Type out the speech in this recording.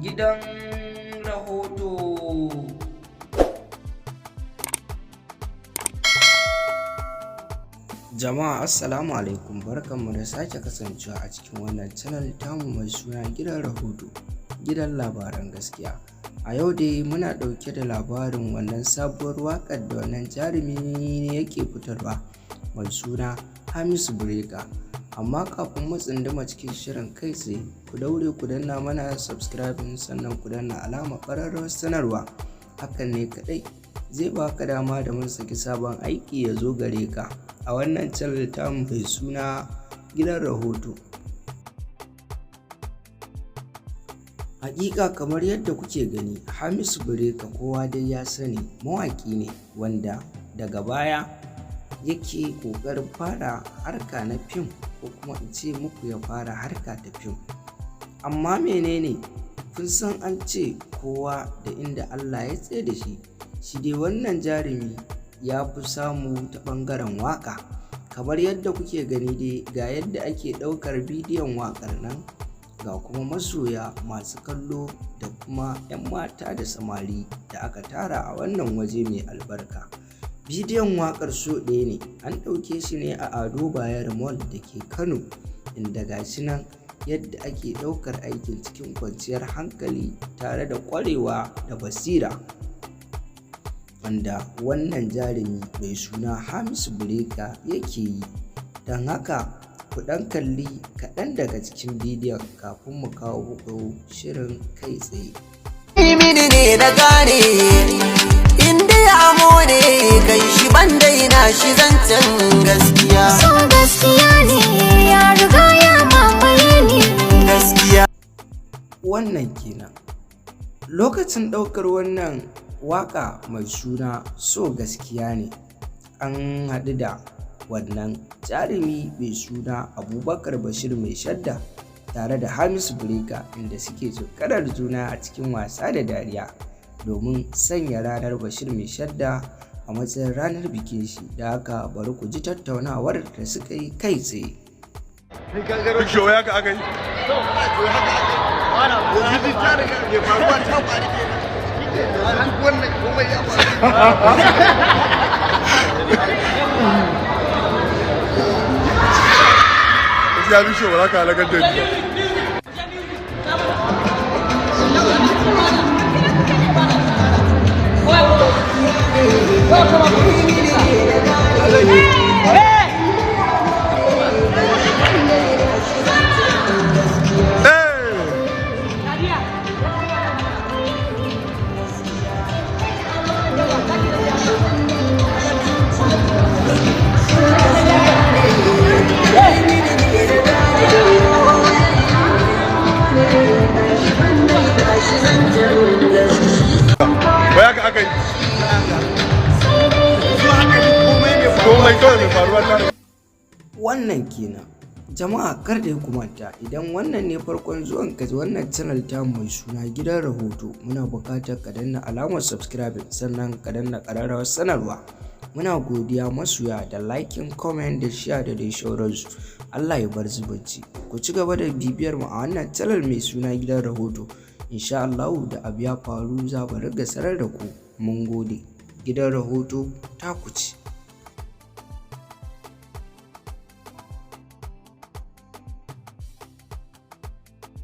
Gidan rahoto. Jama'a assalamu alaikum, barkanmu da sake kasancewa a cikin wannan channel tamu mai suna gidan rahoto, gidan labaran gaskiya. A yau dai muna ɗauke da labarin wannan sabuwar waƙar da wannan jarumi ne yake fitarwa mai suna Hamisu Breaker. Amma kafin mu tsunduma cikin shirin kai tsaye, ku daure ku danna mana subscribing sannan ku danna alamar ƙararrawar sanarwa. Hakan ne kaɗai zai baka dama da mun saki sabon aiki ya zo gare ka a wannan channel tamu mai suna gidan rahoto. Hakika kamar yadda kuke gani, Hamisu Breaker kowa dai ya sani mawaƙi ne wanda daga baya yake ƙoƙarin fara harka na fim, ko kuma in ce muku ya fara harka ta fim. Amma menene, kun san an ce kowa da inda Allah ya tsaye da shi. Shi dai wannan jarumi ya fi samu ta ɓangaren waƙa. Kamar yadda kuke gani dai ga yadda ake ɗaukar bidiyon waƙar nan, ga kuma masoya masu kallo da kuma 'yan mata da samari da aka tara a wannan waje mai albarka. Bidiyon waƙar so ɗaya ne, an ɗauke shi ne a Ado Bayero Mall da ke Kano, inda gashi nan yadda ake ɗaukar aikin cikin kwanciyar hankali tare da ƙwarewa da basira, wanda wannan jarumi mai suna Hamisu Breaker yake yi. Don haka ku ɗan kalli kaɗan daga cikin bidiyon kafin mu kawo muku shirin kai tsaye. Mini ne na gane inda ya more kai shi ban daina shi zancen gaskiya. So gaskiya ne ya riga ya mamaye ni. Gaskiya. Wannan kenan. Lokacin ɗaukar wannan waƙa mai suna so gaskiya ne, an haɗu da wannan jarumi mai suna Abubakar Bashir mai shadda tare da Hamisu Breaker, inda suke tsokanar juna a cikin wasa da dariya domin sanya ranar Bashir mai shadda a matsayin ranar bikin shi. Da haka bari ku ji tattaunawar da suka yi kai tsaye. Ya bi shi wala ka halakar da ni. Baya ka aka yi komai kawai mai faruwa tare. Wannan kenan. Jama'a kar da ku manta, idan wannan ne farkon zuwan ka wannan channel ta mai suna gidan rahoto, muna buƙatar ka danna alamar subscribing sannan ka danna ƙararrawar sanarwa. Muna godiya masoya da liking, comment da share da dai sauransu. Allah ya bar zumunci. Ku ci gaba da bibiyar mu a wannan channel mai suna gidan rahoto. Insha Allah da abu ya faru za mu riga sanar da ku. Mun gode. Gidan rahoto ta ku ci.